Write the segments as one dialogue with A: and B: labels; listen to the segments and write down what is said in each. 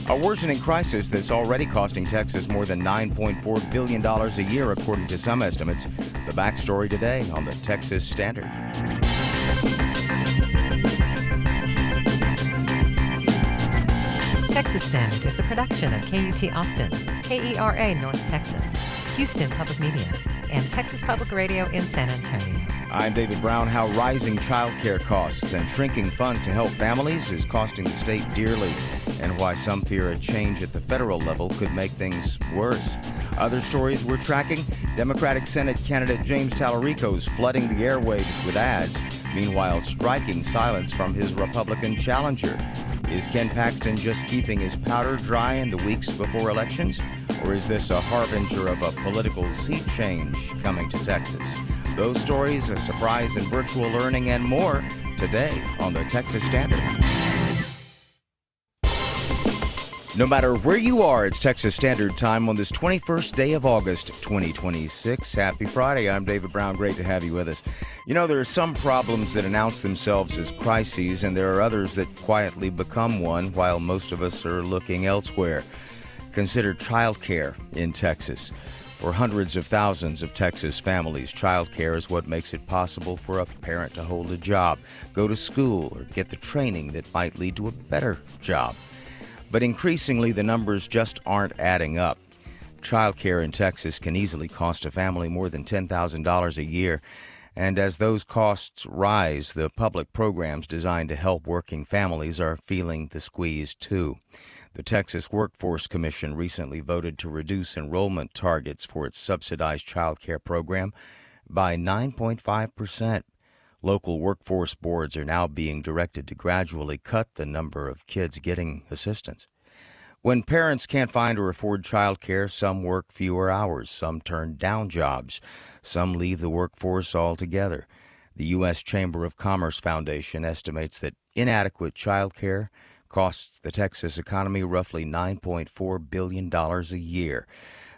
A: A worsening crisis that's already costing Texas more than $9.4 billion a year, according to some estimates. The backstory today on the Texas Standard.
B: Texas Standard is a production of KUT Austin, KERA North Texas, Houston Public Media, and Texas Public Radio in San Antonio.
A: I'm David Brown. How rising child care costs and shrinking funds to help families is costing the state dearly, and why some fear a change at the federal level could make things worse. Other stories we're tracking: Democratic Senate candidate James Talarico is flooding the airwaves with ads, meanwhile striking silence from his Republican challenger. Is Ken Paxton just keeping his powder dry in the weeks before elections? Or is this a harbinger of a political seat change coming to Texas? Those stories, a surprise in virtual learning, and more today on the Texas Standard. No matter where you are, it's Texas Standard Time on this 21st day of August, 2026. Happy Friday. I'm David Brown. Great to have you with us. You know, there are some problems that announce themselves as crises, and there are others that quietly become one while most of us are looking elsewhere. Consider childcare in Texas. For hundreds of thousands of Texas families, childcare is what makes it possible for a parent to hold a job, go to school, or get the training that might lead to a better job. But increasingly, the numbers just aren't adding up. Childcare in Texas can easily cost a family more than $10,000 a year. And as those costs rise, the public programs designed to help working families are feeling the squeeze too. The Texas Workforce Commission recently voted to reduce enrollment targets for its subsidized child care program by 9.5%. Local workforce boards are now being directed to gradually cut the number of kids getting assistance. When parents can't find or afford child care, some work fewer hours, some turn down jobs, some leave the workforce altogether. The U.S. Chamber of Commerce Foundation estimates that inadequate child care costs the Texas economy roughly $9.4 billion a year.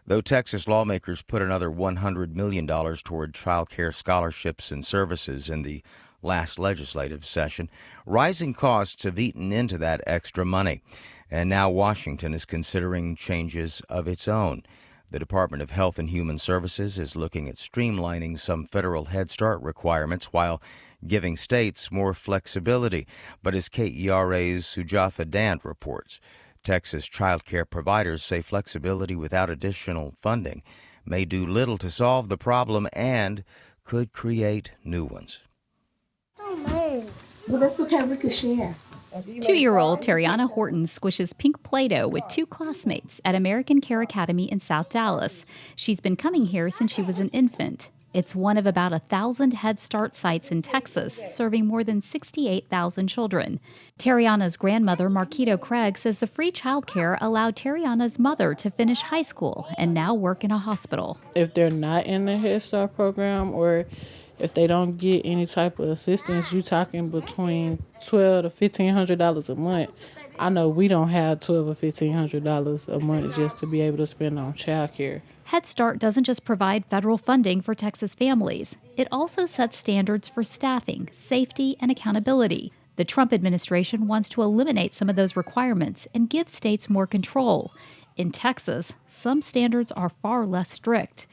A: Though Texas lawmakers put another $100 million toward child care scholarships and services in the last legislative session, rising costs have eaten into that extra money. And now Washington is considering changes of its own. The Department of Health and Human Services is looking at streamlining some federal Head Start requirements while giving states more flexibility. But as KERA's Sujatha Dant reports, Texas child care providers say flexibility without additional funding may do little to solve the problem and could create new ones.
C: Oh, man. Well, that's okay. We could share.
D: 2-year-old Terriana Horton squishes pink Play-Doh with 2 classmates at American Care Academy in South Dallas. She's been coming here since she was an infant. It's one of about 1,000 Head Start sites in Texas, serving more than 68,000 children. Terriana's grandmother, Marquito Craig, says the free childcare allowed Terriana's mother to finish high school and now work in a hospital.
E: If they're not in the Head Start program or if they don't get any type of assistance, you're talking between $1,200 to $1,500 a month. I know we don't have $1,200 or $1,500 a month just to be able to spend on childcare.
D: Head Start doesn't just provide federal funding for Texas families. It also sets standards for staffing, safety, and accountability. The Trump administration wants to eliminate some of those requirements and give states more control. In Texas, some standards are far less strict.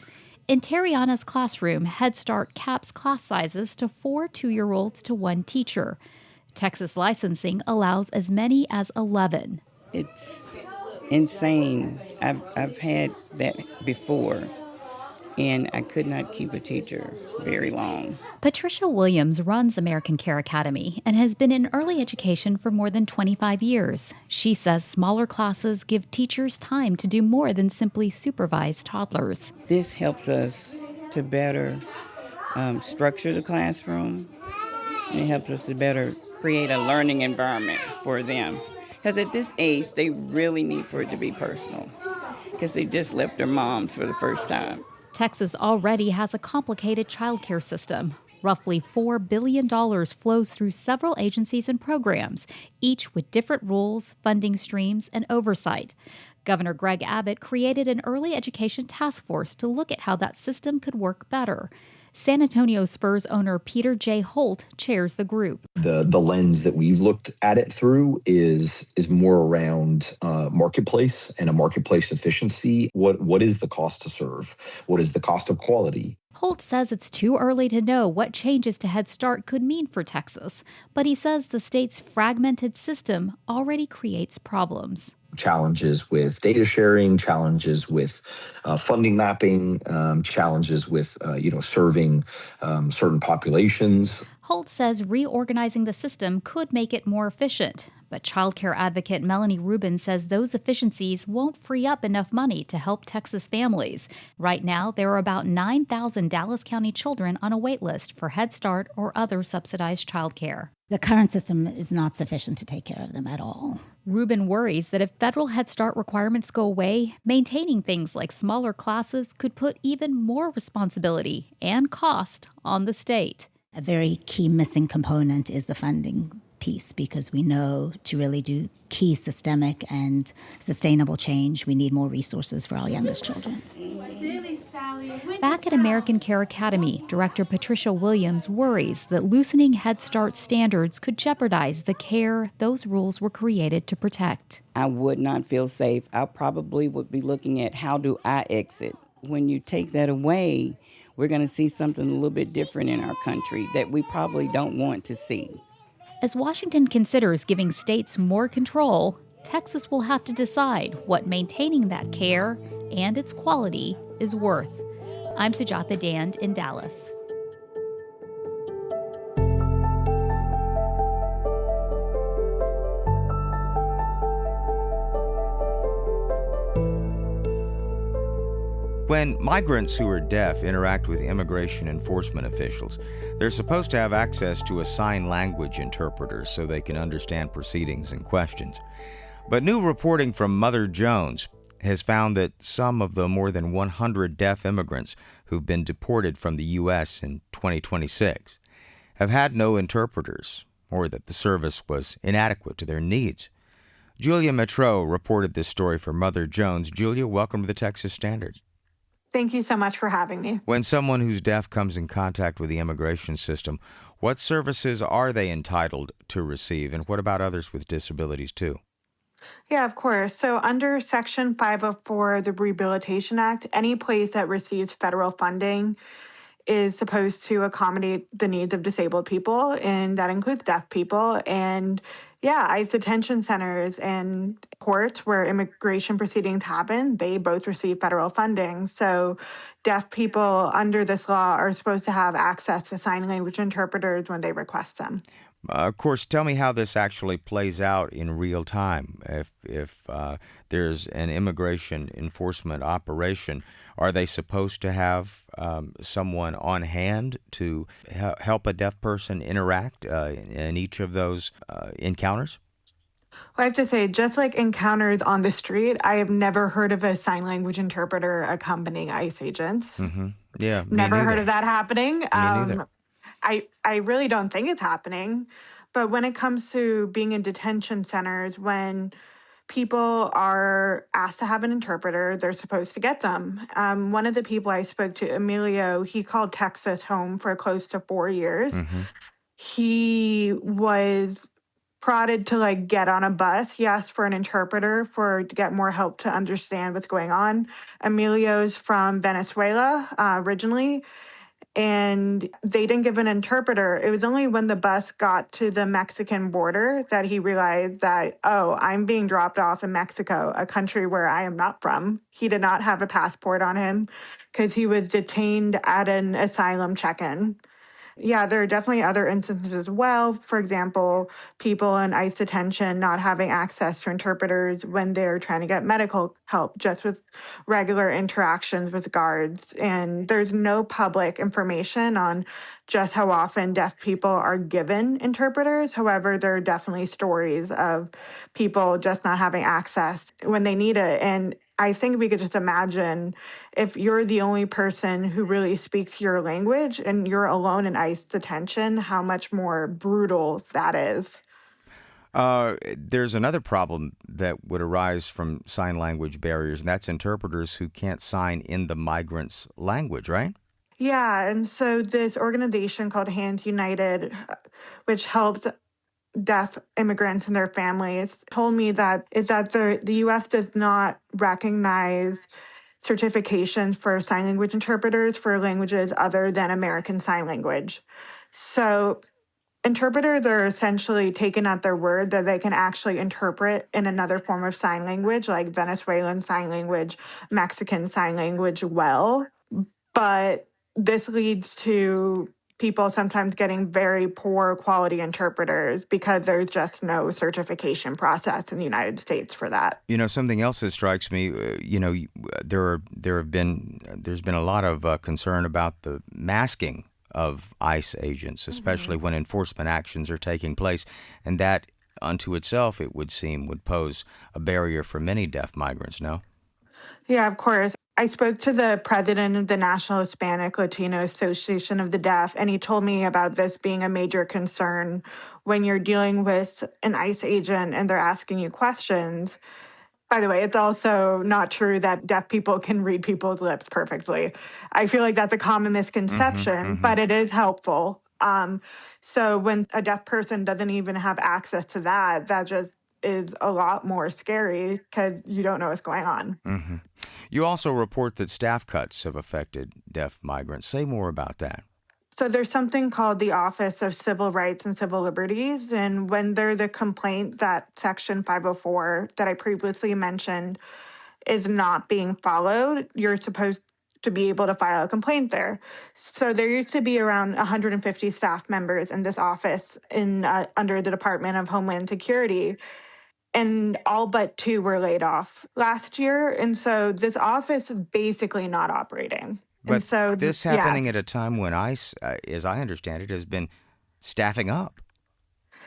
D: In Terriana's classroom, Head Start caps class sizes to 4 2-year-olds to 1 teacher. Texas licensing allows as many as 11.
F: It's insane. I've had that before, and I could not keep a teacher very long.
D: Patricia Williams runs American Care Academy and has been in early education for more than 25 years. She says smaller classes give teachers time to do more than simply supervise toddlers.
F: This helps us to better structure the classroom, and it helps us to better create a learning environment for them. Because at this age, they really need for it to be personal, because they just left their moms for the first time.
D: Texas already has a complicated childcare system. Roughly $4 billion flows through several agencies and programs, each with different rules, funding streams, and oversight. Governor Greg Abbott created an early education task force to look at how that system could work better. San Antonio Spurs owner Peter J. Holt chairs the group.
G: The lens that we've looked at it through is more around marketplace and a marketplace efficiency. What is the cost to serve? What is the cost of quality?
D: Holt says it's too early to know what changes to Head Start could mean for Texas, but he says the state's fragmented system already creates problems.
G: Challenges with data sharing, challenges with funding mapping, challenges with serving certain populations.
D: Holt says reorganizing the system could make it more efficient, but childcare advocate Melanie Rubin says those efficiencies won't free up enough money to help Texas families. Right now, there are about 9,000 Dallas County children on a wait list for Head Start or other subsidized childcare.
H: The current system is not sufficient to take care of them at all.
D: Rubin worries that if federal Head Start requirements go away, maintaining things like smaller classes could put even more responsibility and cost on the state.
H: A very key missing component is the funding piece, because we know to really do key systemic and sustainable change, we need more resources for our youngest children.
D: Back at American Care Academy, Director Patricia Williams worries that loosening Head Start standards could jeopardize the care those rules were created to protect.
F: I would not feel safe. I probably would be looking at, how do I exit? When you take that away, we're going to see something a little bit different in our country that we probably don't want to see.
D: As Washington considers giving states more control, Texas will have to decide what maintaining that care and its quality is worth. I'm Sujatha Dand in Dallas.
A: When migrants who are deaf interact with immigration enforcement officials, they're supposed to have access to a sign language interpreter so they can understand proceedings and questions. But new reporting from Mother Jones has found that some of the more than 100 deaf immigrants who've been deported from the U.S. in 2026 have had no interpreters, or that the service was inadequate to their needs. Julia Metro reported this story for Mother Jones. Julia, welcome to the Texas Standard.
I: Thank you so much for having me.
A: When someone who's deaf comes in contact with the immigration system, what services are they entitled to receive? And what about others with disabilities too?
I: Yeah, of course. So under Section 504 of the Rehabilitation Act, any place that receives federal funding is supposed to accommodate the needs of disabled people, and that includes deaf people. And ICE detention centers and courts where immigration proceedings happen, they both receive federal funding. So deaf people under this law are supposed to have access to sign language interpreters when they request them.
A: Of course, tell me how this actually plays out in real time. If there's an immigration enforcement operation, are they supposed to have someone on hand to help a deaf person interact in each of those encounters?
I: Well, I have to say, just like encounters on the street, I have never heard of a sign language interpreter accompanying ICE agents.
A: Mm-hmm. Yeah,
I: never heard of that happening.
A: Me neither.
I: I really don't think it's happening. But when it comes to being in detention centers, when people are asked to have an interpreter, they're supposed to get them. One of the people I spoke to, Emilio, he called Texas home for close to 4 years.
A: Mm-hmm.
I: He was prodded to get on a bus. He asked for an interpreter to get more help to understand what's going on. Emilio's from Venezuela originally, and they didn't give an interpreter. It was only when the bus got to the Mexican border that he realized that, I'm being dropped off in Mexico, a country where I am not from. He did not have a passport on him because he was detained at an asylum check-in. Yeah, there are definitely other instances as well. For example, people in ICE detention not having access to interpreters when they're trying to get medical help, just with regular interactions with guards. And there's no public information on just how often deaf people are given interpreters. However, there are definitely stories of people just not having access when they need it. And I think we could just imagine if you're the only person who really speaks your language and you're alone in ICE detention, how much more brutal that is.
A: There's another problem that would arise from sign language barriers, and that's interpreters who can't sign in the migrant's language, right?
I: Yeah, and so this organization called Hands United, which helped deaf immigrants and their families, told me that the U.S. does not recognize certifications for sign language interpreters for languages other than American Sign Language. So interpreters are essentially taken at their word that they can actually interpret in another form of sign language, like Venezuelan Sign Language, Mexican Sign Language, well. But this leads to people sometimes getting very poor quality interpreters because there's just no certification process in the United States for that.
A: Something else that strikes me, there's been a lot of concern about the masking of ICE agents, especially when enforcement actions are taking place, and that unto itself, it would seem, would pose a barrier for many deaf migrants, no?
I: Yeah, of course. I spoke to the president of the National Hispanic Latino Association of the Deaf, and he told me about this being a major concern when you're dealing with an ICE agent and they're asking you questions. By the way, it's also not true that deaf people can read people's lips perfectly. I feel like that's a common misconception, but it is helpful. So when a deaf person doesn't even have access to that, that just is a lot more scary because you don't know what's going on.
A: Mm-hmm. You also report that staff cuts have affected deaf migrants. Say more about that.
I: So there's something called the Office of Civil Rights and Civil Liberties. And when there's a complaint that Section 504 that I previously mentioned is not being followed, you're supposed to be able to file a complaint there. So there used to be around 150 staff members in this office under the Department of Homeland Security, and all but 2 were laid off last year. And so this office is basically not operating.
A: But
I: and so
A: this happening at a time when ICE, as I understand it, has been staffing up.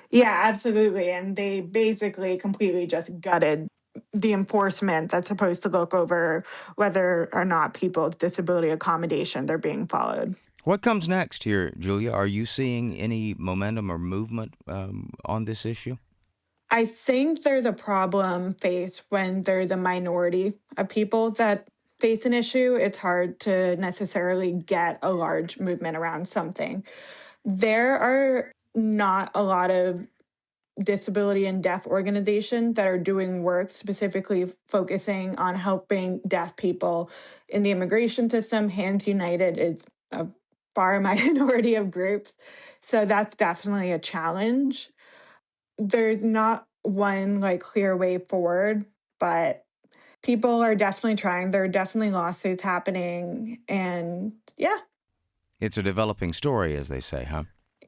I: Yeah, absolutely. And they basically completely just gutted the enforcement that's supposed to look over whether or not people's disability accommodation they're being followed.
A: What comes next here, Julia? Are you seeing any momentum or movement on this issue?
I: I think there's a problem faced when there's a minority of people that face an issue. It's hard to necessarily get a large movement around something. There are not a lot of disability and deaf organizations that are doing work specifically focusing on helping deaf people in the immigration system. Hands United is a far minority of groups. So that's definitely a challenge. There's not one clear way forward, but people are definitely trying. There are definitely lawsuits happening. And yeah.
A: It's a developing story, as they say, huh?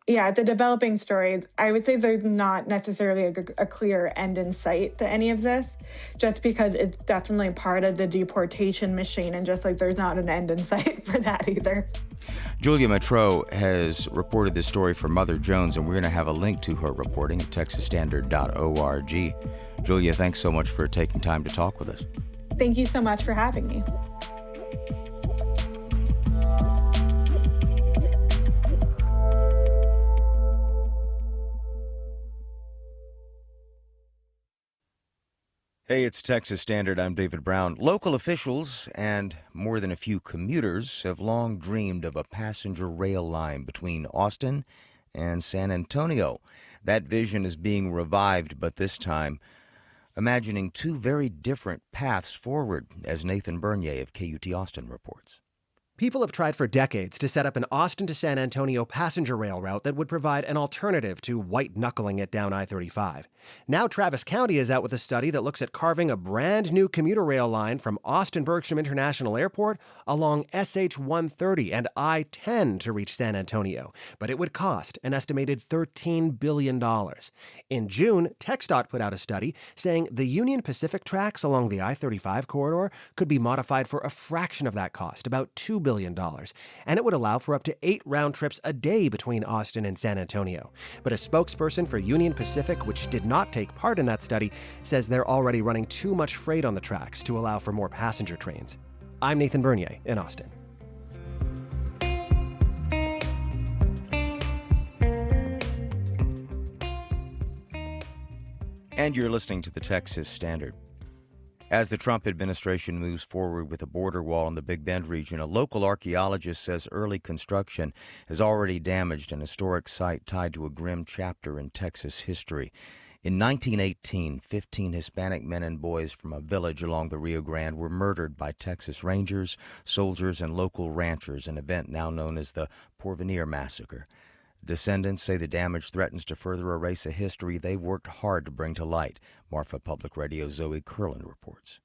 I: Yeah, it's a developing story. I would say there's not necessarily a clear end in sight to any of this, just because it's definitely part of the deportation machine, and just like there's not an end in sight for that either.
A: Julia Matreau has reported this story for Mother Jones, and we're going to have a link to her reporting at texasstandard.org. Julia, thanks so much for taking time to talk with us.
I: Thank you so much for having me.
A: Hey, it's Texas Standard. I'm David Brown. Local officials and more than a few commuters have long dreamed of a passenger rail line between Austin and San Antonio. That vision is being revived, but this time imagining 2 very different paths forward, as Nathan Bernier of KUT Austin reports.
J: People have tried for decades to set up an Austin to San Antonio passenger rail route that would provide an alternative to white-knuckling it down I-35. Now Travis County is out with a study that looks at carving a brand new commuter rail line from Austin-Bergstrom International Airport along SH-130 and I-10 to reach San Antonio. But it would cost an estimated $13 billion. In June, TxDOT put out a study saying the Union Pacific tracks along the I-35 corridor could be modified for a fraction of that cost, about $2 billion. And it would allow for up to 8 round trips a day between Austin and San Antonio. But a spokesperson for Union Pacific, which did not take part in that study, says they're already running too much freight on the tracks to allow for more passenger trains. I'm Nathan Bernier in Austin.
A: And you're listening to the Texas Standard. As the Trump administration moves forward with a border wall in the Big Bend region, a local archaeologist says early construction has already damaged an historic site tied to a grim chapter in Texas history. In 1918, 15 Hispanic men and boys from a village along the Rio Grande were murdered by Texas Rangers, soldiers, and local ranchers, an event now known as the Porvenir Massacre. Descendants say the damage threatens to further erase a history they worked hard to bring to light. Marfa Public Radio's Zoe Curlin reports.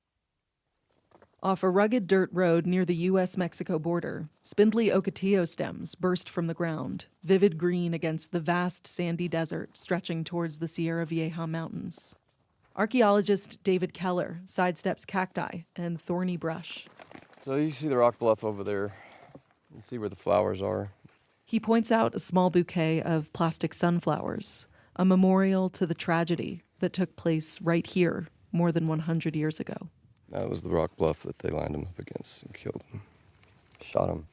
K: Off a rugged dirt road near the U.S.-Mexico border, spindly ocotillo stems burst from the ground, vivid green against the vast sandy desert stretching towards the Sierra Vieja mountains. Archaeologist David Keller sidesteps cacti and thorny brush.
L: So you see the rock bluff over there. You see where the flowers are.
K: He points out a small bouquet of plastic sunflowers, a memorial to the tragedy that took place right here more than 100 years ago.
L: That was the rock bluff that they lined him up against and killed him, shot him.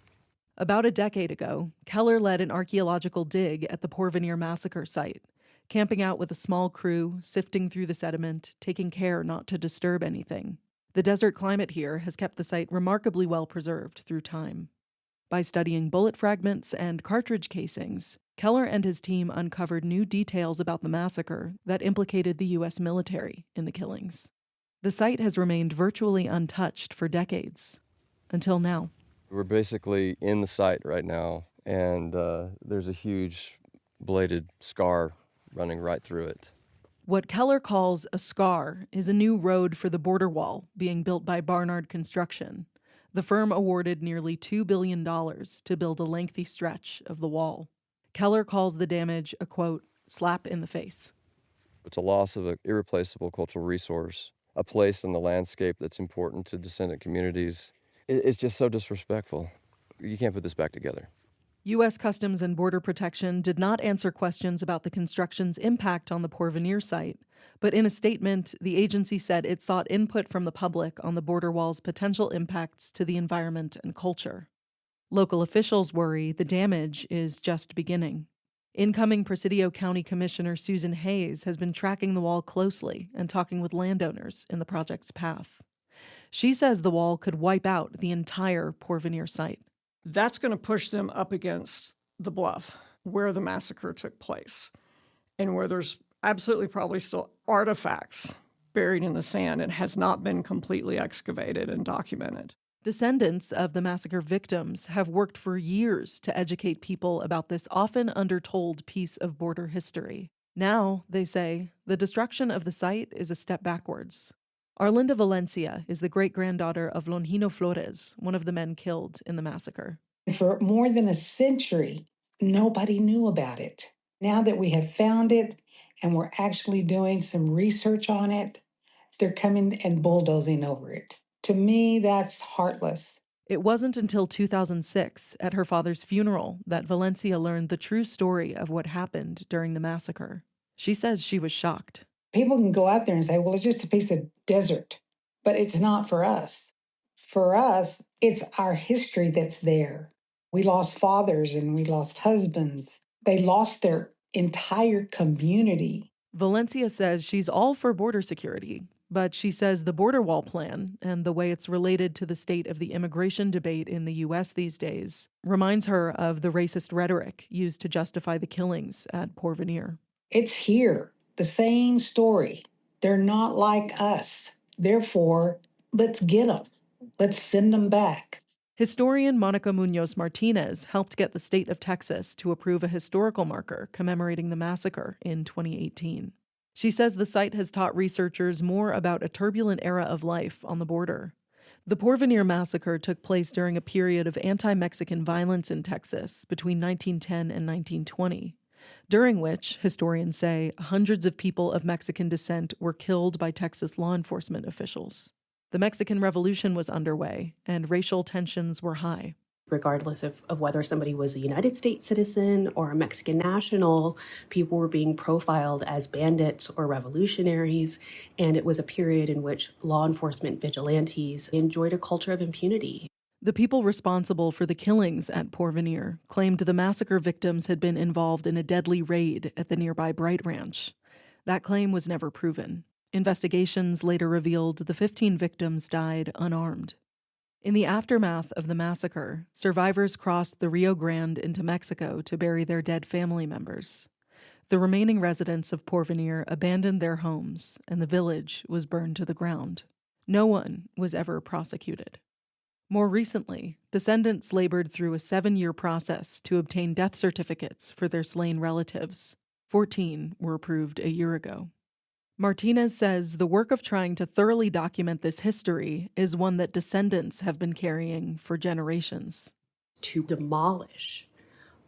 K: About a decade ago, Keller led an archaeological dig at the Porvenir Massacre site, camping out with a small crew, sifting through the sediment, taking care not to disturb anything. The desert climate here has kept the site remarkably well preserved through time. By studying bullet fragments and cartridge casings, Keller and his team uncovered new details about the massacre that implicated the U.S. military in the killings. The site has remained virtually untouched for decades, until now.
L: We're basically in the site right now, and there's a huge bladed scar running right through it.
K: What Keller calls a scar is a new road for the border wall being built by Barnard Construction. The firm awarded nearly $2 billion to build a lengthy stretch of the wall. Keller calls the damage a, quote, slap in the face.
L: It's a loss of an irreplaceable cultural resource, a place in the landscape that's important to descendant communities. It's just so disrespectful. You can't put this back together.
K: U.S. Customs and Border Protection did not answer questions about the construction's impact on the Porvenir site, but in a statement, the agency said it sought input from the public on the border wall's potential impacts to the environment and culture. Local officials worry the damage is just beginning. Incoming Presidio County Commissioner Susan Hayes has been tracking the wall closely and talking with landowners in the project's path. She says the wall could wipe out the entire Porvenir site.
M: That's going to push them up against the bluff where the massacre took place and where there's absolutely probably still artifacts buried in the sand and has not been completely excavated and documented.
K: Descendants of the massacre victims have worked for years to educate people about this often undertold piece of border history. Now, they say, the destruction of the site is a step backwards. Arlinda Valencia is the great-granddaughter of Longino Flores, one of the men killed in the massacre.
N: For more than a century, nobody knew about it. Now that we have found it and we're actually doing some research on it, they're coming and bulldozing over it. To me, that's heartless.
K: It wasn't until 2006, at her father's funeral, that Valencia learned the true story of what happened during the massacre. She says she was shocked.
N: People can go out there and say, well, it's just a piece of desert, but it's not for us. For us, it's our history that's there. We lost fathers and we lost husbands. They lost their entire community.
K: Valencia says she's all for border security, but she says the border wall plan and the way it's related to the state of the immigration debate in the U.S. these days reminds her of the racist rhetoric used to justify the killings at Porvenir.
N: It's here. The same story. They're not like us. Therefore, let's get them. Let's send them back.
K: Historian Monica Munoz Martinez helped get the state of Texas to approve a historical marker commemorating the massacre in 2018. She says the site has taught researchers more about a turbulent era of life on the border. The Porvenir Massacre took place during a period of anti-Mexican violence in Texas between 1910 and 1920. During which, historians say, hundreds of people of Mexican descent were killed by Texas law enforcement officials. The Mexican Revolution was underway, and racial tensions were high.
O: Regardless of whether somebody was a United States citizen or a Mexican national, people were being profiled as bandits or revolutionaries, and it was a period in which law enforcement vigilantes enjoyed a culture of impunity.
K: The people responsible for the killings at Porvenir claimed the massacre victims had been involved in a deadly raid at the nearby Bright Ranch. That claim was never proven. Investigations later revealed the 15 victims died unarmed. In the aftermath of the massacre, survivors crossed the Rio Grande into Mexico to bury their dead family members. The remaining residents of Porvenir abandoned their homes, and the village was burned to the ground. No one was ever prosecuted. More recently, descendants labored through a 7-year process to obtain death certificates for their slain relatives. 14 were approved a year ago. Martinez says the work of trying to thoroughly document this history is one that descendants have been carrying for generations.
O: To demolish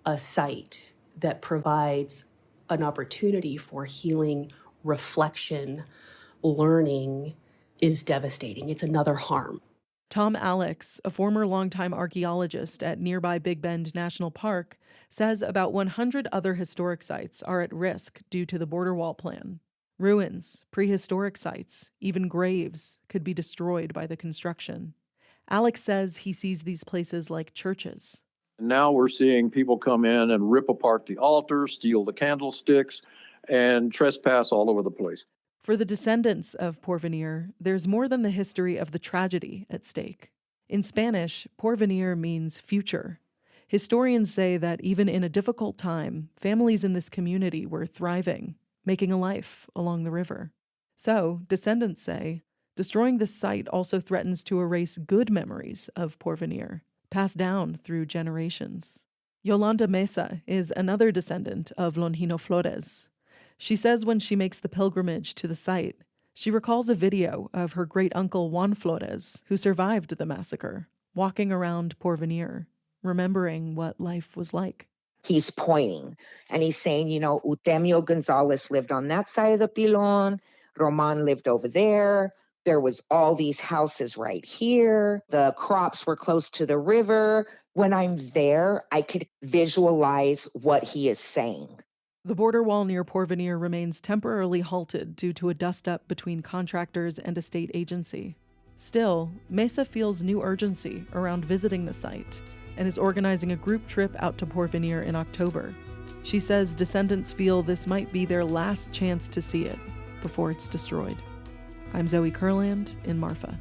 O: a site that provides an opportunity for healing, reflection, learning is devastating. It's another harm.
K: Tom Alex, a former longtime archaeologist at nearby Big Bend National Park, says about 100 other historic sites are at risk due to the border wall plan. Ruins, prehistoric sites, even graves could be destroyed by the construction. Alex says he sees these places like churches.
P: Now we're seeing people come in and rip apart the altars, steal the candlesticks, and trespass all over the place.
K: For the descendants of Porvenir, there's more than the history of the tragedy at stake. In Spanish, Porvenir means future. Historians say that even in a difficult time, families in this community were thriving, making a life along the river. So, descendants say, destroying this site also threatens to erase good memories of Porvenir, passed down through generations. Yolanda Mesa is another descendant of Longino Flores. She says when she makes the pilgrimage to the site, she recalls a video of her great-uncle Juan Flores, who survived the massacre, walking around Porvenir, remembering what life was like.
Q: He's pointing, and he's saying, Eutemio Gonzalez lived on that side of the pilon, Roman lived over there, there was all these houses right here, the crops were close to the river. When I'm there, I could visualize what he is saying.
K: The border wall near Porvenir remains temporarily halted due to a dust-up between contractors and a state agency. Still, Mesa feels new urgency around visiting the site and is organizing a group trip out to Porvenir in October. She says descendants feel this might be their last chance to see it before it's destroyed. I'm Zoe Kurland in Marfa.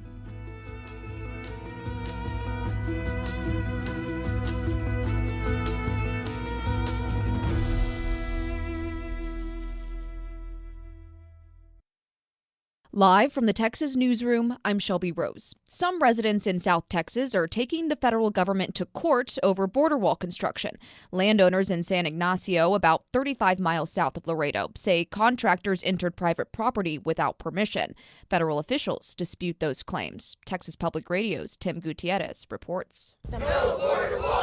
R: Live from the Texas Newsroom, I'm Shelby Rose. Some residents in South Texas are taking the federal government to court over border wall construction. Landowners in San Ignacio, about 35 miles south of Laredo, say contractors entered private property without permission. Federal officials dispute those claims. Texas Public Radio's Tim Gutierrez reports.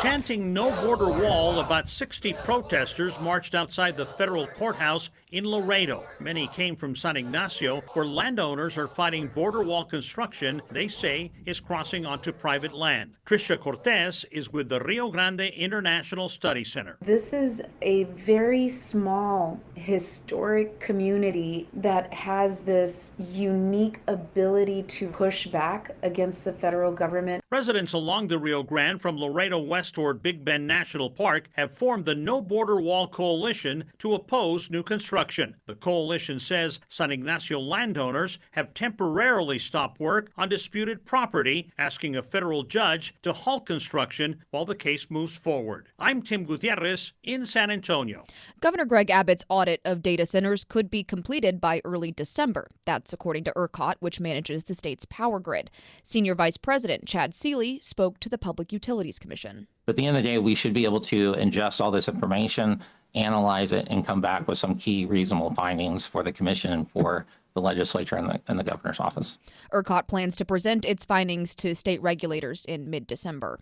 S: Chanting "No Border Wall," about 60 protesters marched outside the federal courthouse in Laredo. Many came from San Ignacio, where landowners are fighting border wall construction they say is crossing onto private land. Tricia Cortez is with the Rio Grande International Study Center.
T: This is a very small historic community that has this unique ability to push back against the federal government.
S: Residents along the Rio Grande from Laredo west toward Big Bend National Park have formed the No Border Wall Coalition to oppose new construction. The coalition says San Ignacio landowners have temporarily stopped work on disputed property, asking a federal judge to halt construction while the case moves forward. I'm Tim Gutierrez in San Antonio.
R: Governor Greg Abbott's audit of data centers could be completed by early December. That's according to ERCOT, which manages the state's power grid. Senior Vice President Chad Seeley spoke to the Public Utilities Commission.
U: But at the end of the day, we should be able to ingest all this information, analyze it, and come back with some key reasonable findings for the commission and for the legislature and the governor's office.
R: ERCOT plans to present its findings to state regulators in mid-December.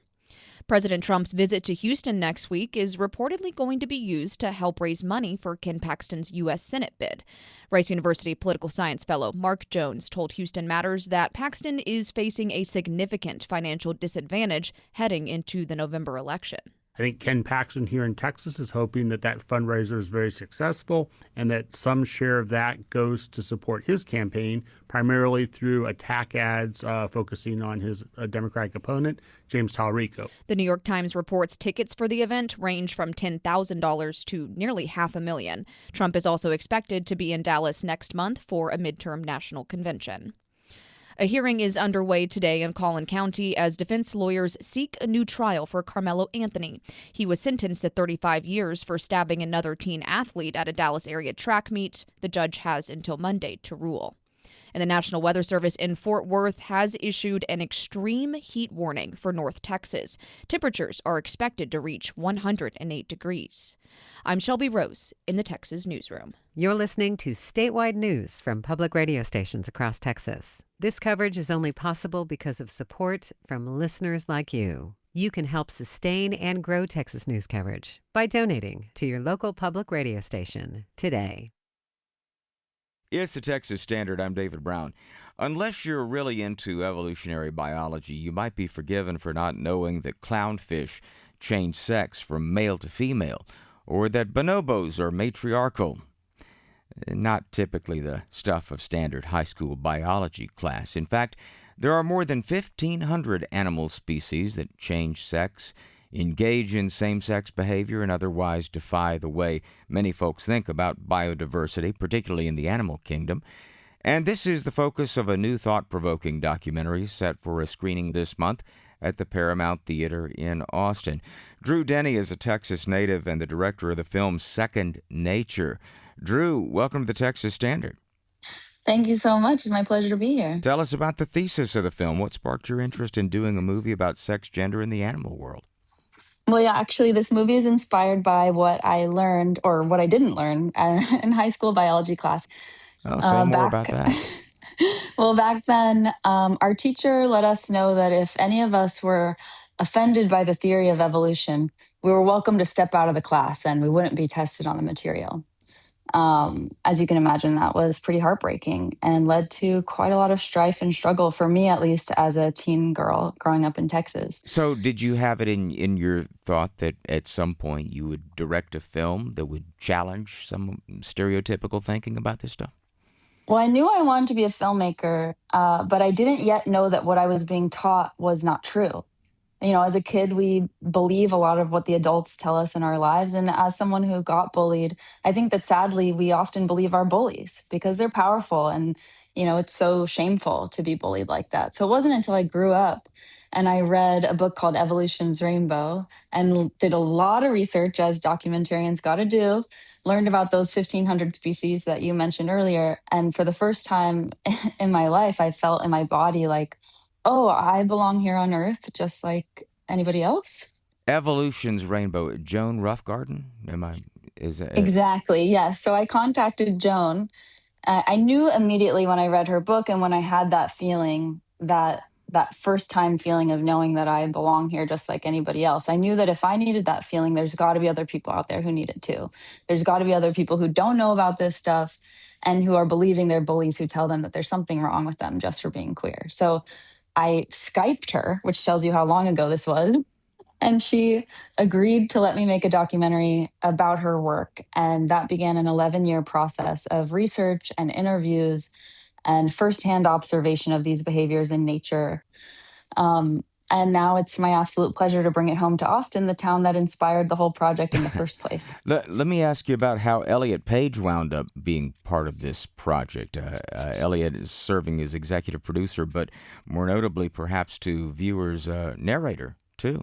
R: President Trump's visit to Houston next week is reportedly going to be used to help raise money for Ken Paxton's U.S. Senate bid. Rice University political science fellow Mark Jones told Houston Matters that Paxton is facing a significant financial disadvantage heading into the November election.
B: I think Ken Paxton here in Texas is hoping that that fundraiser is very successful and that some share of that goes to support his campaign, primarily through attack ads focusing on his Democratic opponent, James Talarico.
R: The New York Times reports tickets for the event range from $10,000 to nearly $500,000. Trump is also expected to be in Dallas next month for a midterm national convention. A hearing is underway today in Collin County as defense lawyers seek a new trial for Carmelo Anthony. He was sentenced to 35 years for stabbing another teen athlete at a Dallas area track meet. The judge has until Monday to rule. And the National Weather Service in Fort Worth has issued an extreme heat warning for North Texas. Temperatures are expected to reach 108 degrees. I'm Shelby Rose in the Texas Newsroom.
V: You're listening to statewide news from public radio stations across Texas. This coverage is only possible because of support from listeners like you. You can help sustain and grow Texas news coverage by donating to your local public radio station today.
A: It's the Texas Standard. I'm David Brown. Unless you're really into evolutionary biology, you might be forgiven for not knowing that clownfish change sex from male to female, or that bonobos are matriarchal. Not typically the stuff of standard high school biology class. In fact, there are more than 1,500 animal species that change sex, engage in same-sex behavior, and otherwise defy the way many folks think about biodiversity, particularly in the animal kingdom. And this is the focus of a new thought-provoking documentary set for a screening this month at the Paramount Theater in Austin. Drew Denny is a Texas native and the director of the film Second Nature. Drew, welcome to the Texas Standard.
W: Thank you so much. It's my pleasure to be here.
A: Tell us about the thesis of the film. What sparked your interest in doing a movie about sex, gender, and the animal world?
W: Well, yeah, actually, this movie is inspired by what I learned, or what I didn't learn, in high school biology class.
A: Oh, say more about that.
W: Well, back then, our teacher let us know that if any of us were offended by the theory of evolution, we were welcome to step out of the class and we wouldn't be tested on the material. As you can imagine, that was pretty heartbreaking and led to quite a lot of strife and struggle for me, at least as a teen girl growing up in Texas.
A: So did you have it in your thought that at some point you would direct a film that would challenge some stereotypical thinking about this stuff?
W: Well, I knew I wanted to be a filmmaker, but I didn't yet know that what I was being taught was not true. You know, as a kid, we believe a lot of what the adults tell us in our lives. And as someone who got bullied, I think that sadly, we often believe our bullies because they're powerful. And, you know, it's so shameful to be bullied like that. So it wasn't until I grew up and I read a book called Evolution's Rainbow and did a lot of research, as documentarians got to do, learned about those 1,500 species that you mentioned earlier. And for the first time in my life, I felt in my body like, oh, I belong here on Earth just like anybody else.
A: Evolution's Rainbow. Joan Roughgarden?
W: Exactly, yes. So I contacted Joan. I knew immediately when I read her book and when I had that feeling, that first time feeling of knowing that I belong here just like anybody else. I knew that if I needed that feeling, there's got to be other people out there who need it too. There's got to be other people who don't know about this stuff and who are believing their bullies who tell them that there's something wrong with them just for being queer. So I Skyped her, which tells you how long ago this was. And she agreed to let me make a documentary about her work. And that began an 11-year process of research and interviews and firsthand observation of these behaviors in nature. And now it's my absolute pleasure to bring it home to Austin, the town that inspired the whole project in the first place.
A: Let me ask you about how Elliot Page wound up being part of this project. Elliot is serving as executive producer, but more notably, perhaps to viewers, narrator, too.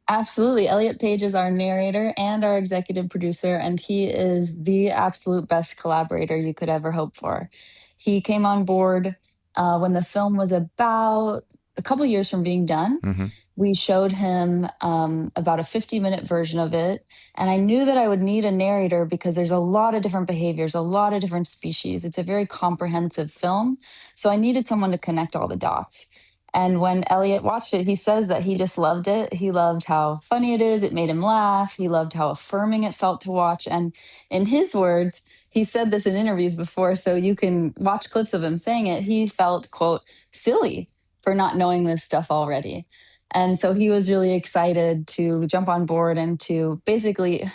W: Absolutely. Elliot Page is our narrator and our executive producer, and he is the absolute best collaborator you could ever hope for. He came on board when the film was about a couple years from being done.
A: Mm-hmm.
W: We showed him about a 50-minute version of it, and I knew that I would need a narrator because there's a lot of different behaviors, a lot of different species. It's a very comprehensive film, so I needed someone to connect all the dots. And when Elliot watched it, he says that he just loved it. He loved how funny it is. It made him laugh. He loved how affirming it felt to watch. And in his words, he said this in interviews before, so you can watch clips of him saying it. He felt, quote, silly for not knowing this stuff already. And so he was really excited to jump on board and to basically,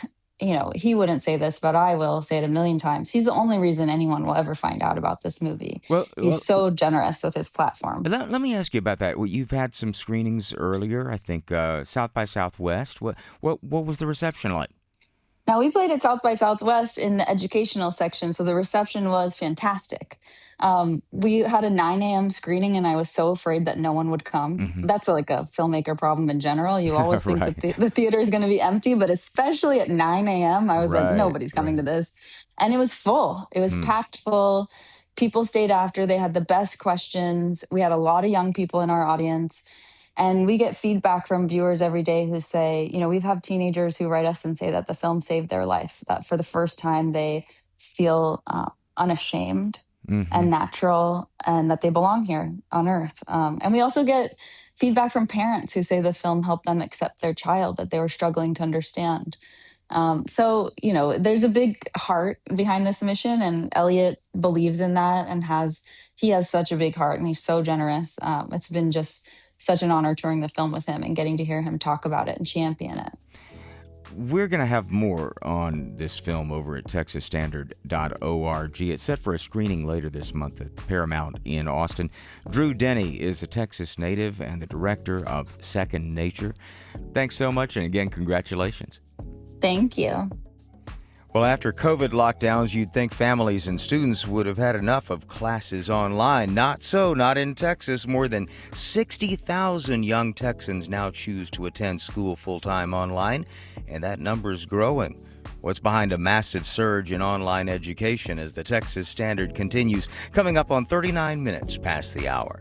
W: he wouldn't say this, but I will say it a million times. He's the only reason anyone will ever find out about this movie. He's so generous with his platform.
A: Let me ask you about that. Well, you've had some screenings earlier, I think, South by Southwest. What was the reception like?
W: Now, we played at South by Southwest in the educational section, so the reception was fantastic. We had a 9 a.m. screening, and I was so afraid that no one would come.
A: Mm-hmm.
W: That's like a filmmaker problem in general. You always think
A: Right.
W: that the theater is going to be empty, but especially at 9 a.m., I was like, nobody's coming to this. And it was full. It was packed full. People stayed after. They had the best questions. We had a lot of young people in our audience. And we get feedback from viewers every day who say, we've had teenagers who write us and say that the film saved their life, that for the first time they feel unashamed and natural, and that they belong here on Earth. And we also get feedback from parents who say the film helped them accept their child that they were struggling to understand. So, there's a big heart behind this mission, and Elliot believes in that, and he has such a big heart, and he's so generous. It's been just such an honor touring the film with him and getting to hear him talk about it and champion it.
A: We're going to have more on this film over at texasstandard.org. It's set for a screening later this month at Paramount in Austin. Drew Denny is a Texas native and the director of Second Nature. Thanks so much, and again, congratulations.
W: Thank you.
A: Well, after COVID lockdowns, you'd think families and students would have had enough of classes online. Not so, not in Texas. More than 60,000 young Texans now choose to attend school full-time online, and that number's growing. What's behind a massive surge in online education as the Texas Standard continues? Coming up on 39 minutes past the hour.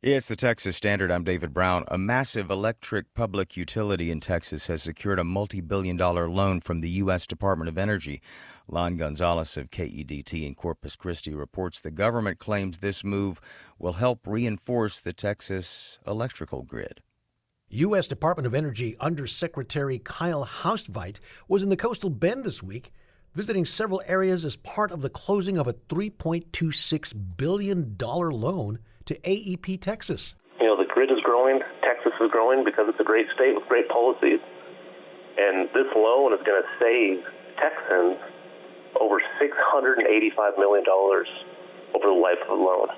A: It's the Texas Standard. I'm David Brown. A massive electric public utility in Texas has secured a multi-billion-dollar loan from the U.S. Department of Energy. Lon Gonzalez of KEDT in Corpus Christi reports the government claims this move will help reinforce the Texas electrical grid.
C: U.S. Department of Energy Undersecretary Kyle Haustveit was in the Coastal Bend this week, visiting several areas as part of the closing of a $3.26 billion loan to AEP Texas.
E: The grid is growing, Texas is growing because it's a great state with great policies. And this loan is going to save Texans over $685 million over the life of the loan.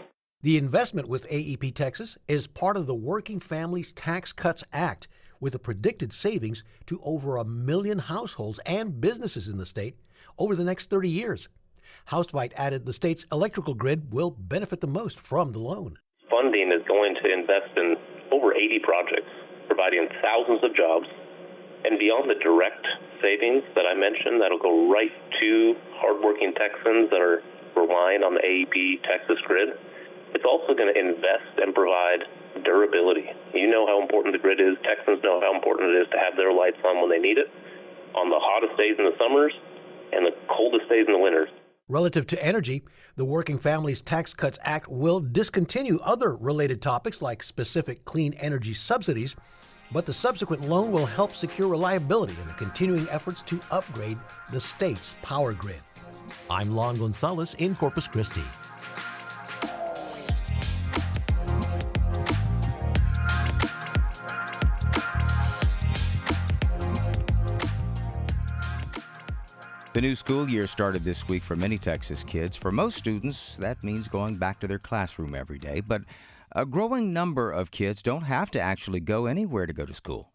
C: The investment with AEP Texas is part of the Working Families Tax Cuts Act, with a predicted savings to over 1 million households and businesses in the state over the next 30 years. Haustveit added the state's electrical grid will benefit the most from the loan.
E: Funding is going to invest in over 80 projects, providing thousands of jobs. And beyond the direct savings that I mentioned, that'll go right to hardworking Texans that are relying on the AEP Texas grid, it's also going to invest and provide durability. You know how important the grid is. Texans know how important it is to have their lights on when they need it, on the hottest days in the summers and the coldest days in the winters.
C: Relative to energy, the Working Families Tax Cuts Act will discontinue other related topics like specific clean energy subsidies, but the subsequent loan will help secure reliability in the continuing efforts to upgrade the state's power grid. I'm Lon Gonzalez in Corpus Christi.
A: The new school year started this week for many Texas kids. For most students, that means going back to their classroom every day. But a growing number of kids don't have to actually go anywhere to go to school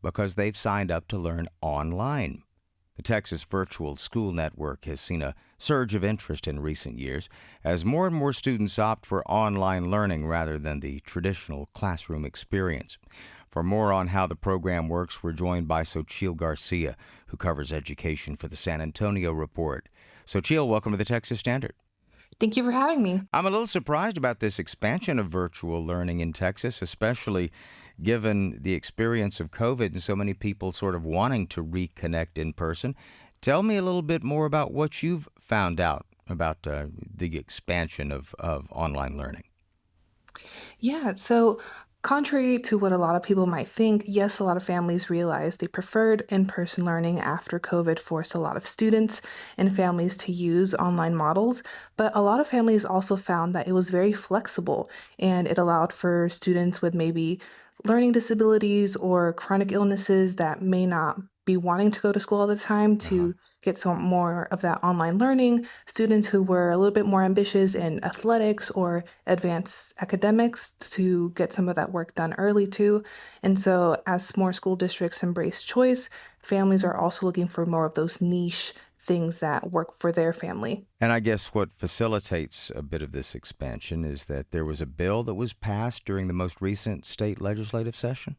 A: because they've signed up to learn online. The Texas Virtual School Network has seen a surge of interest in recent years as more and more students opt for online learning rather than the traditional classroom experience. For more on how the program works, we're joined by Xochitl Garcia, who covers education for the San Antonio Report. Xochitl, welcome to the Texas Standard.
G: Thank you for having me.
A: I'm a little surprised about this expansion of virtual learning in Texas, especially given the experience of COVID and so many people sort of wanting to reconnect in person. Tell me a little bit more about what you've found out about the expansion of online learning.
G: Yeah, so Contrary to what a lot of people might think, yes, a lot of families realized they preferred in person learning after COVID forced a lot of students and families to use online models. But a lot of families also found that it was very flexible and it allowed for students with maybe learning disabilities or chronic illnesses that may not be wanting to go to school all the time to get some more of that online learning. Students who were a little bit more ambitious in athletics or advanced academics to get some of that work done early too. And so as more school districts embrace choice, families are also looking for more of those niche things that work for their family.
A: And I guess what facilitates a bit of this expansion is that there was a bill that was passed during the most recent state legislative session.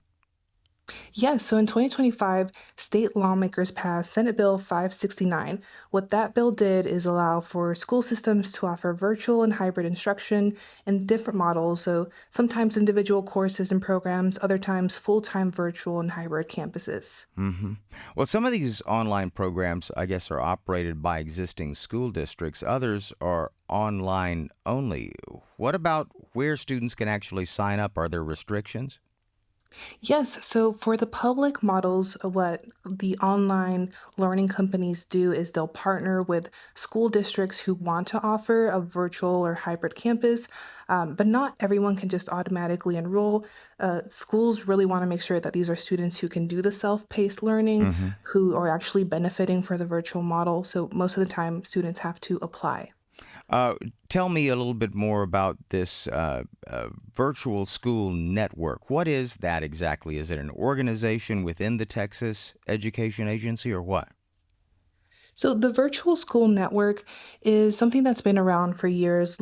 G: Yes, so in 2025, state lawmakers passed Senate Bill 569. What that bill did is allow for school systems to offer virtual and hybrid instruction in different models. So sometimes individual courses and programs, other times full-time virtual and hybrid campuses.
A: Mm-hmm. Well, some of these online programs, I guess, are operated by existing school districts. Others are online only. What about where students can actually sign up? Are there restrictions?
G: Yes, so for the public models, what the online learning companies do is they'll partner with school districts who want to offer a virtual or hybrid campus, but not everyone can just automatically enroll. Schools really want to make sure that these are students who can do the self-paced learning,
A: Mm-hmm.
G: who are actually benefiting for the virtual model. So most of the time, students have to apply.
A: Tell me a little bit more about this virtual school network. What is that exactly? Is it an organization within the Texas Education Agency or what?
G: So the virtual school network is something that's been around for years,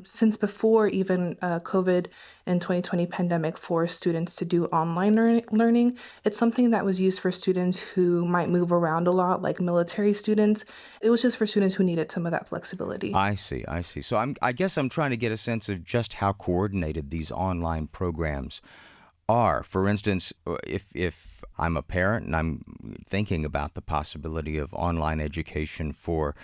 G: since before even COVID and 2020 pandemic forced students to do online learning. It's something that was used for students who might move around a lot, like military students. It was just for students who needed some of that flexibility.
A: I see, I see. So I guess I'm trying to get a sense of just how coordinated these online programs are. For instance, if I'm a parent and I'm thinking about the possibility of online education for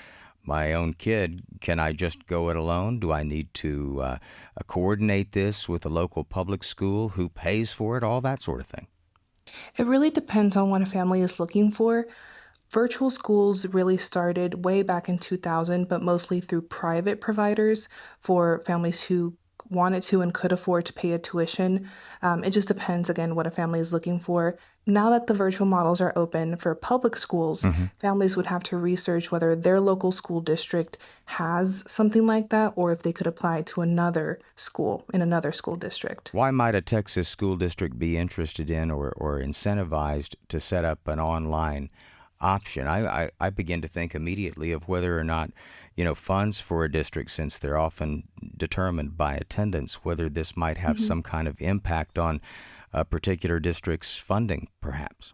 A: my own kid, can I just go it alone? Do I need to coordinate this with a local public school? Who pays for it? All that sort of thing.
G: It really depends on what a family is looking for. Virtual schools really started way back in 2000, but mostly through private providers for families who wanted to and could afford to pay a tuition. It just depends, again, what a family is looking for. Now that the virtual models are open for public schools, families would have to research whether their local school district has something like that or if they could apply to another school in another school district.
A: Why might a Texas school district be interested in or incentivized to set up an online option? I begin to think immediately of whether or not, funds for a district, since they're often determined by attendance, whether this might have some kind of impact on a particular district's funding, perhaps.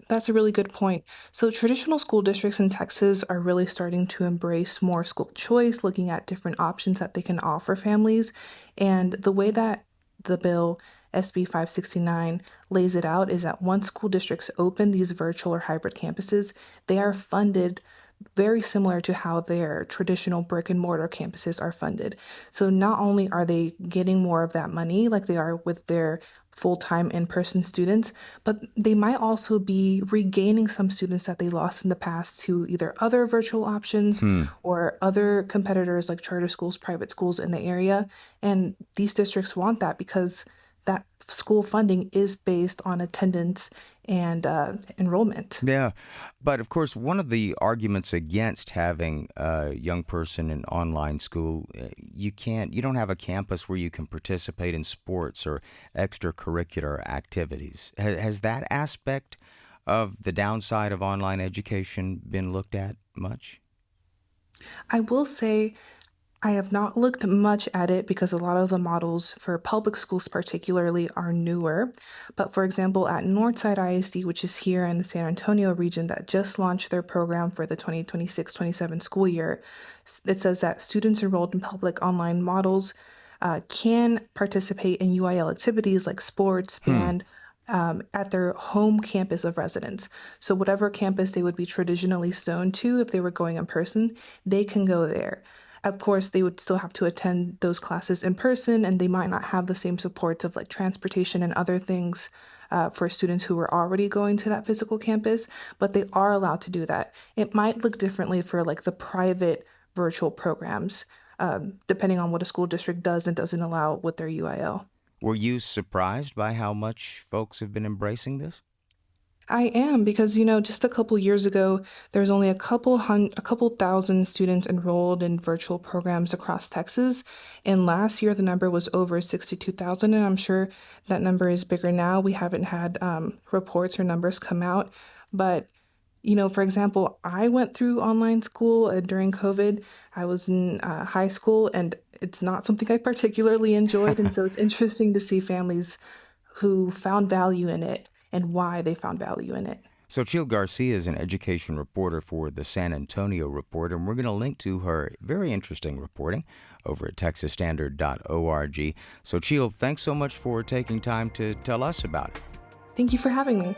G: That's a really good point. So, traditional school districts in Texas are really starting to embrace more school choice, looking at different options that they can offer families. And the way that the bill SB 569 lays it out is that once school districts open these virtual or hybrid campuses, they are funded very similar to how their traditional brick and mortar campuses are funded. So not only are they getting more of that money like they are with their full-time in-person students, but they might also be regaining some students that they lost in the past to either other virtual options or other competitors like charter schools, private schools in the area. And these districts want that because that school funding is based on attendance and enrollment.
A: Yeah, but of course, one of the arguments against having a young person in online school, you don't have a campus where you can participate in sports or extracurricular activities. Has that aspect of the downside of online education been looked at much?
G: I will say I have not looked much at it because a lot of the models for public schools particularly are newer. But for example, at Northside ISD, which is here in the San Antonio region that just launched their program for the 2026-27 school year, it says that students enrolled in public online models can participate in UIL activities like sports, band, at their home campus of residence. So whatever campus they would be traditionally zoned to if they were going in person, they can go there. Of course, they would still have to attend those classes in person, and they might not have the same supports of like transportation and other things for students who were already going to that physical campus, but they are allowed to do that. It might look differently for like the private virtual programs, depending on what a school district does and doesn't allow with their UIL.
A: Were you surprised by how much folks have been embracing this?
G: I am because, just a couple years ago, there was only a couple thousand students enrolled in virtual programs across Texas. And last year, the number was over 62,000. And I'm sure that number is bigger now. We haven't had reports or numbers come out. But, for example, I went through online school during COVID. I was in high school, and it's not something I particularly enjoyed. And so it's interesting to see families who found value in it and why they found value in it.
A: So Chil Garcia is an education reporter for the San Antonio Report, and we're going to link to her very interesting reporting over at texasstandard.org. So Chil, thanks so much for taking time to tell us about it.
G: Thank you for having me.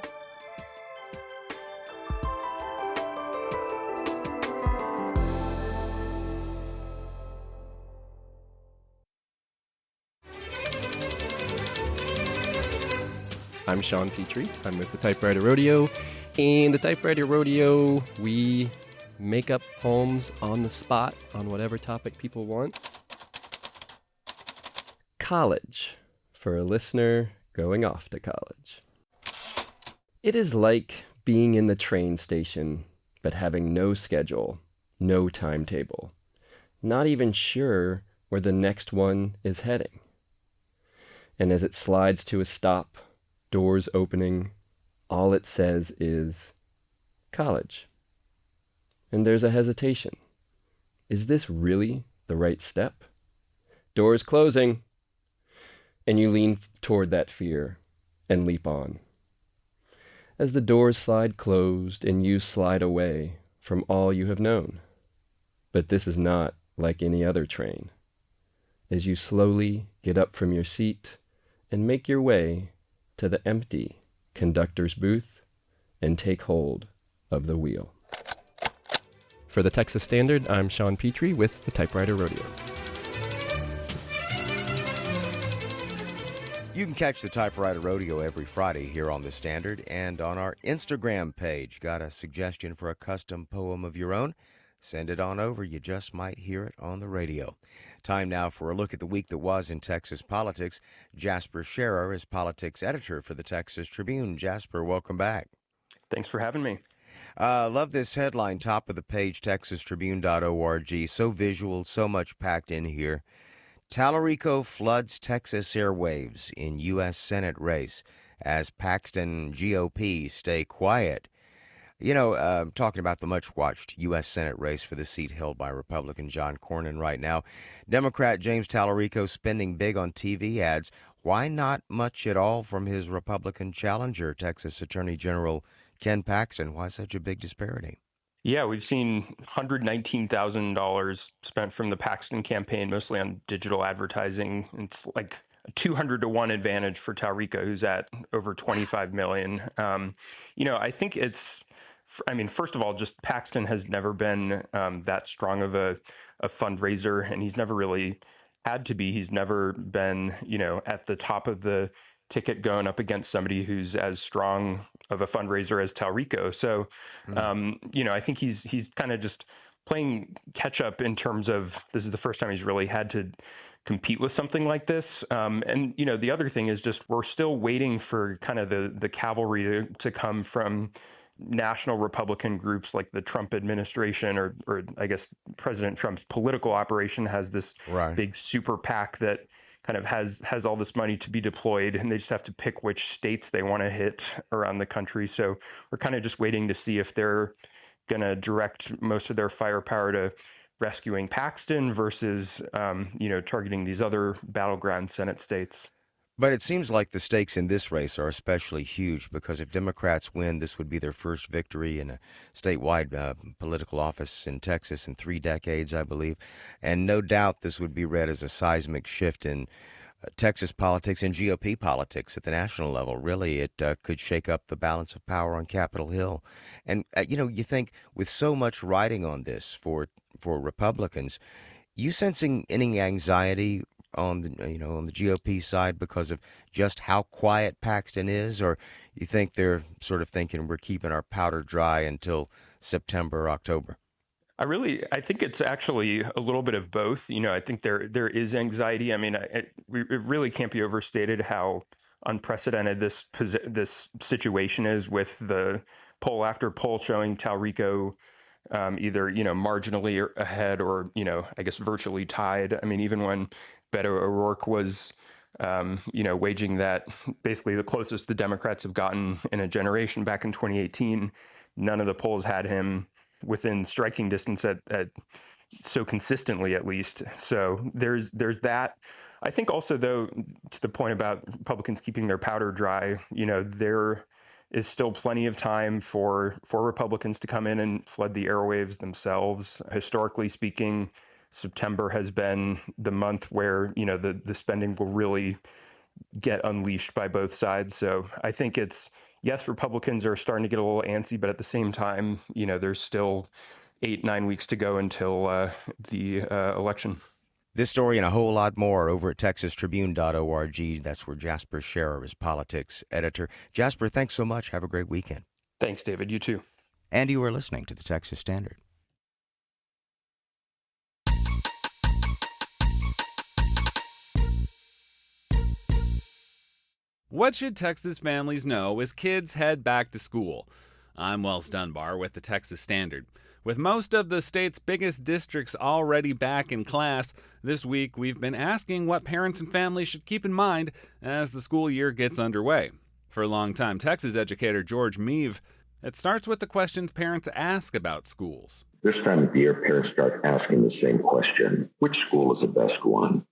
D: I'm Sean Petrie. I'm with the Typewriter Rodeo. In the Typewriter Rodeo, we make up poems on the spot on whatever topic people want. College, for a listener going off to college. It is like being in the train station, but having no schedule, no timetable. Not even sure where the next one is heading. And as it slides to a stop, doors opening, all it says is college. And there's a hesitation. Is this really the right step? Doors closing. And you lean toward that fear and leap on. As the doors slide closed and you slide away from all you have known. But this is not like any other train. As you slowly get up from your seat and make your way to the empty conductor's booth and take hold of the wheel. For the Texas Standard, I'm Sean Petrie with the Typewriter Rodeo.
A: You can catch the Typewriter Rodeo every Friday here on the Standard and on our Instagram page. Got a suggestion for a custom poem of your own? Send it on over. You just might hear it on the radio. Time now for a look at the week that was in Texas politics. Jasper Scherer is politics editor for the Texas Tribune. Jasper, welcome back.
F: Thanks for having me.
A: Love this headline, top of the page, texastribune.org. So visual, so much packed in here. Talarico floods Texas airwaves in U.S. Senate race as Paxton GOP stay quiet. Talking about the much-watched U.S. Senate race for the seat held by Republican John Cornyn right now. Democrat James Talarico spending big on TV ads. Why not much at all from his Republican challenger, Texas Attorney General Ken Paxton? Why such a big disparity?
F: Yeah, we've seen $119,000 spent from the Paxton campaign, mostly on digital advertising. It's like a 200 to 1 advantage for Talarico, who's at over 25 million. I think first of all, just Paxton has never been that strong of a fundraiser, and he's never really had to be. He's never been, at the top of the ticket going up against somebody who's as strong of a fundraiser as Talarico. So, I think he's kind of just playing catch up in terms of this is the first time he's really had to compete with something like this. The other thing is just we're still waiting for kind of the cavalry to come from national Republican groups like the Trump administration or I guess President Trump's political operation has this big super PAC that kind of has all this money to be deployed, and they just have to pick which states they want to hit around the country. So we're kind of just waiting to see if they're going to direct most of their firepower to rescuing Paxton versus, targeting these other battleground Senate states.
A: But it seems like the stakes in this race are especially huge because if Democrats win, this would be their first victory in a statewide political office in Texas in 3 decades, I believe. And no doubt this would be read as a seismic shift in Texas politics and GOP politics at the national level. Really, it could shake up the balance of power on Capitol Hill. And, you think with so much riding on this for Republicans, You sensing any anxiety on the GOP side because of just how quiet Paxton is, or you think they're sort of thinking we're keeping our powder dry until September or October?
F: I think it's actually a little bit of both. I think there is anxiety. I mean, it really can't be overstated how unprecedented this situation is, with the poll after poll showing Talarico either marginally ahead or I guess virtually tied. I mean, even when Beto O'Rourke was waging that, basically the closest the Democrats have gotten in a generation back in 2018, none of the polls had him within striking distance at so consistently, at least. So there's that. I think also, though, to the point about Republicans keeping their powder dry, there is still plenty of time for Republicans to come in and flood the airwaves themselves. Historically speaking, September has been the month where, the spending will really get unleashed by both sides. So I think yes, Republicans are starting to get a little antsy, but at the same time, there's still 8-9 weeks to go until the election.
A: This story and a whole lot more over at TexasTribune.org. That's where Jasper Scherer is politics editor. Jasper, thanks so much. Have a great weekend.
F: Thanks, David. You too.
A: And you are listening to the Texas Standard.
H: What should Texas families know as kids head back to school? I'm Wells Dunbar with the Texas Standard. With most of the state's biggest districts already back in class, this week we've been asking what parents and families should keep in mind as the school year gets underway. For longtime Texas educator George Meave, it starts with the questions parents ask about schools.
I: This time of year, parents start asking the same question: which school is the best one?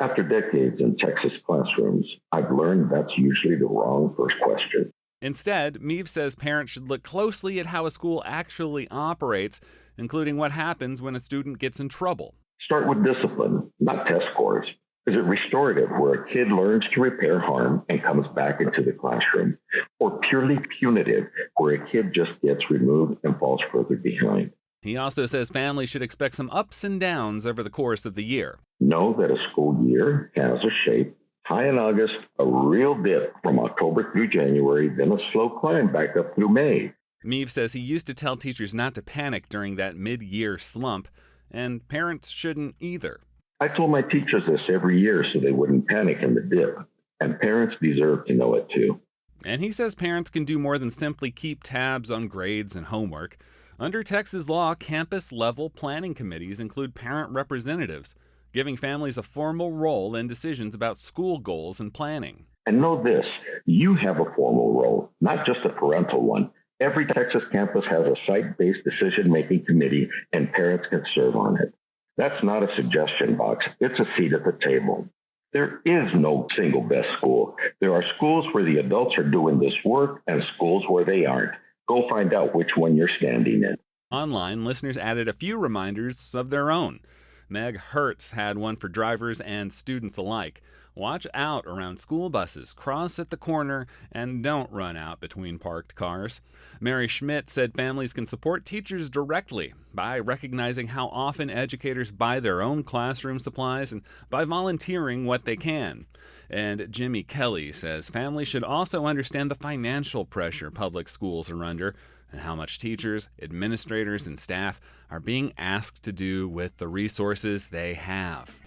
I: After decades in Texas classrooms, I've learned that's usually the wrong first question.
H: Instead, Meave says parents should look closely at how a school actually operates, including what happens when a student gets in trouble.
I: Start with discipline, not test scores. Is it restorative, where a kid learns to repair harm and comes back into the classroom? Or purely punitive, where a kid just gets removed and falls further behind?
H: He also says families should expect some ups and downs over the course of the year.
I: Know that a school year has a shape. High in August, a real dip from October through January, then a slow climb back up through May.
H: Meave says he used to tell teachers not to panic during that mid-year slump, and parents shouldn't either.
I: I told my teachers this every year so they wouldn't panic in the dip, and parents deserve to know it too.
H: And he says parents can do more than simply keep tabs on grades and homework. Under Texas law, campus-level planning committees include parent representatives, giving families a formal role in decisions about school goals and planning.
I: And know this, you have a formal role, not just a parental one. Every Texas campus has a site-based decision-making committee, and parents can serve on it. That's not a suggestion box, it's a seat at the table. There is no single best school. There are schools where the adults are doing this work and schools where they aren't. Go find out which one you're standing in.
H: Online, listeners added a few reminders of their own. Meg Hertz had one for drivers and students alike. Watch out around school buses, cross at the corner, and don't run out between parked cars. Mary Schmidt said families can support teachers directly by recognizing how often educators buy their own classroom supplies and by volunteering what they can. And Jimmy Kelly says families should also understand the financial pressure public schools are under and how much teachers, administrators, and staff are being asked to do with the resources they have.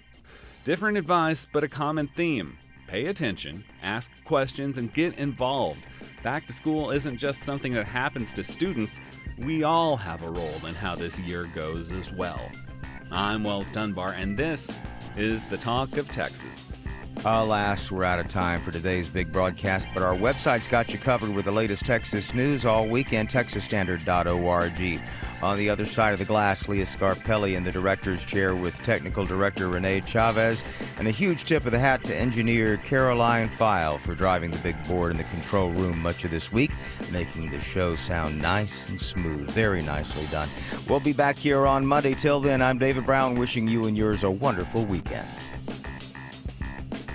H: Different advice, but a common theme. Pay attention, ask questions, and get involved. Back to school isn't just something that happens to students. We all have a role in how this year goes as well. I'm Wells Dunbar, and this is the Talk of Texas.
A: Alas, we're out of time for today's big broadcast, but our website's got you covered with the latest Texas news all weekend, TexasStandard.org. On the other side of the glass, Leah Scarpelli in the director's chair with technical director Renee Chavez, and a huge tip of the hat to engineer Caroline File for driving the big board in the control room much of this week, making the show sound nice and smooth. Very nicely done. We'll be back here on Monday. Till then, I'm David Brown, wishing you and yours a wonderful weekend.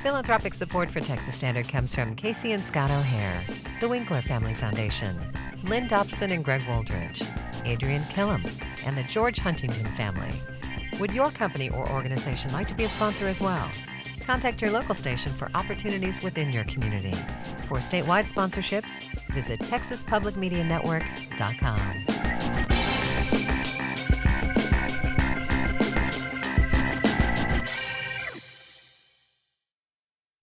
V: Philanthropic support for Texas Standard comes from Casey and Scott O'Hare, the Winkler Family Foundation, Lynn Dobson and Greg Woldridge, Adrian Killam, and the George Huntington family. Would your company or organization like to be a sponsor as well? Contact your local station for opportunities within your community. For statewide sponsorships, visit TexasPublicMediaNetwork.com.